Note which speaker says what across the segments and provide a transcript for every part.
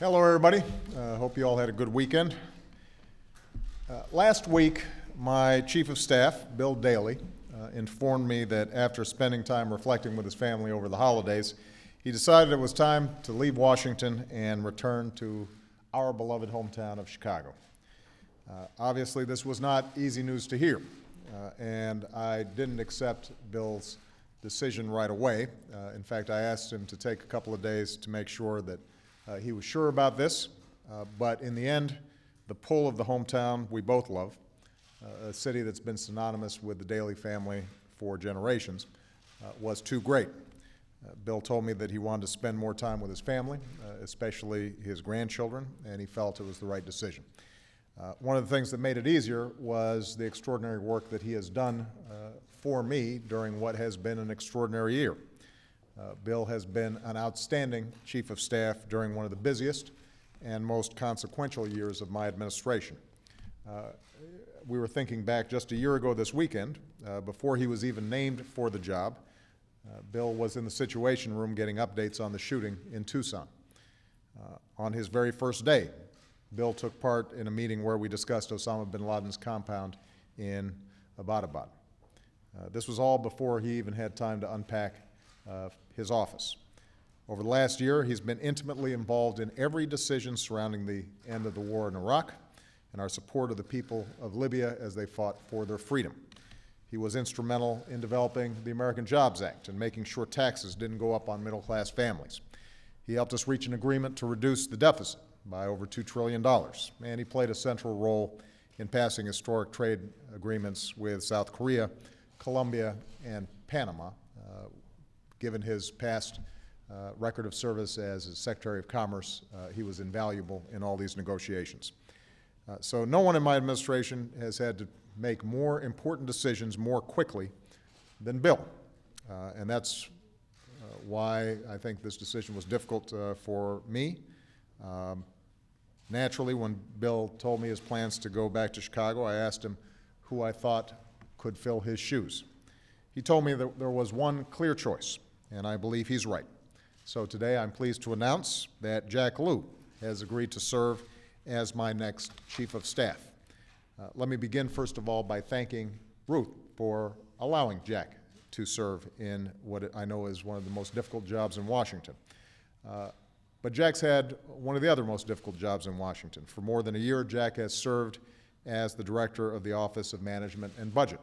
Speaker 1: Hello, everybody. Hope you all had a good weekend. Last week, my Chief of Staff, Bill Daley, informed me that after spending time reflecting with his family over the holidays, he decided it was time to leave Washington and return to our beloved hometown of Chicago. Obviously, this was not easy news to hear, and I didn't accept Bill's decision right away. In fact, I asked him to take a couple of days to make sure that he was sure about this, but in the end, the pull of the hometown we both love, a city that's been synonymous with the Daley family for generations, was too great. Bill told me that he wanted to spend more time with his family, especially his grandchildren, and he felt it was the right decision. One of the things that made it easier was the extraordinary work that he has done for me during what has been an extraordinary year. Bill has been an outstanding Chief of Staff during one of the busiest and most consequential years of my administration. We were thinking back just a year ago this weekend, before he was even named for the job, Bill was in the Situation Room getting updates on the shooting in Tucson. On his very first day, Bill took part in a meeting where we discussed Osama bin Laden's compound in Abbottabad. This was all before he even had time to unpack his office. Over the last year, he's been intimately involved in every decision surrounding the end of the war in Iraq and our support of the people of Libya as they fought for their freedom. He was instrumental in developing the American Jobs Act and making sure taxes didn't go up on middle-class families. He helped us reach an agreement to reduce the deficit by over $2 trillion, and he played a central role in passing historic trade agreements with South Korea, Colombia, and Panama. Given his past record of service as Secretary of Commerce, he was invaluable in all these negotiations. So no one in my administration has had to make more important decisions more quickly than Bill. And that's why I think this decision was difficult for me. Naturally, when Bill told me his plans to go back to Chicago, I asked him who I thought could fill his shoes. He told me that there was one clear choice, and I believe he's right. So today I'm pleased to announce that Jack Lew has agreed to serve as my next Chief of Staff. Let me begin, first of all, by thanking Ruth for allowing Jack to serve in what I know is one of the most difficult jobs in Washington. But Jack's had one of the other most difficult jobs in Washington. For more than a year, Jack has served as the Director of the Office of Management and Budget.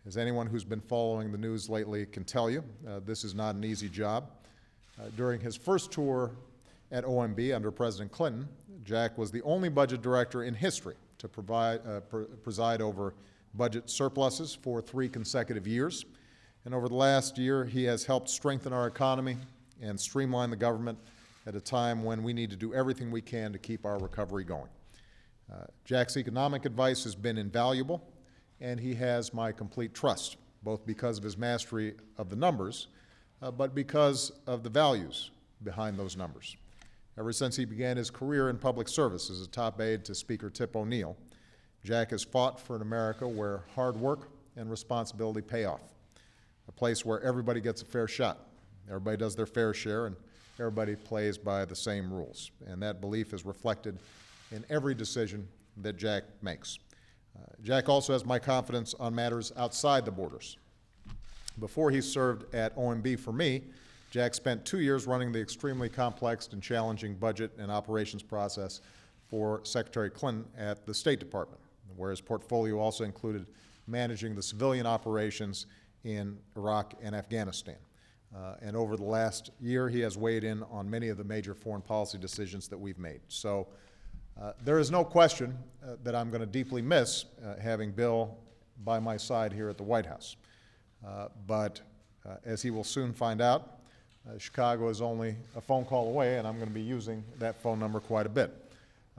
Speaker 1: As anyone who's been following the news lately can tell you, this is not an easy job. During his first tour at OMB under President Clinton, Jack was the only budget director in history to preside over budget surpluses for 3 consecutive years. And over the last year, he has helped strengthen our economy and streamline the government at a time when we need to do everything we can to keep our recovery going. Jack's economic advice has been invaluable, and he has my complete trust, both because of his mastery of the numbers, but because of the values behind those numbers. Ever since he began his career in public service as a top aide to Speaker Tip O'Neill, Jack has fought for an America where hard work and responsibility pay off, a place where everybody gets a fair shot, everybody does their fair share, and everybody plays by the same rules. And that belief is reflected in every decision that Jack makes. Jack also has my confidence on matters outside the borders. Before he served at OMB for me, Jack spent 2 years running the extremely complex and challenging budget and operations process for Secretary Clinton at the State Department, where his portfolio also included managing the civilian operations in Iraq and Afghanistan. And over the last year, he has weighed in on many of the major foreign policy decisions that we've made. So there is no question that I'm going to deeply miss having Bill by my side here at the White House. But as he will soon find out, Chicago is only a phone call away, and I'm going to be using that phone number quite a bit.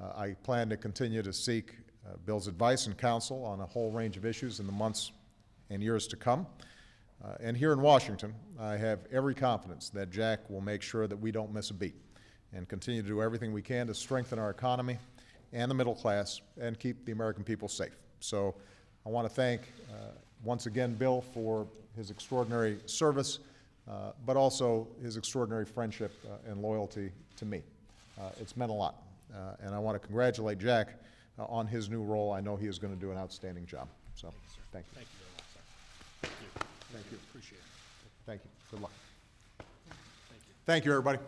Speaker 1: I plan to continue to seek Bill's advice and counsel on a whole range of issues in the months and years to come. And here in Washington, I have every confidence that Jack will make sure that we don't miss a beat and continue to do everything we can to strengthen our economy and the middle class and keep the American people safe. So I want to thank once again Bill for his extraordinary service, but also his extraordinary friendship and loyalty to me. It's meant a lot. And I want to congratulate Jack on his new role. I know he is going to do an outstanding job. So, thank you.
Speaker 2: Thank you very much, sir. Thank you.
Speaker 1: Thank you.
Speaker 2: Appreciate it.
Speaker 1: Thank you. Good luck.
Speaker 2: Thank you.
Speaker 1: Thank you, everybody.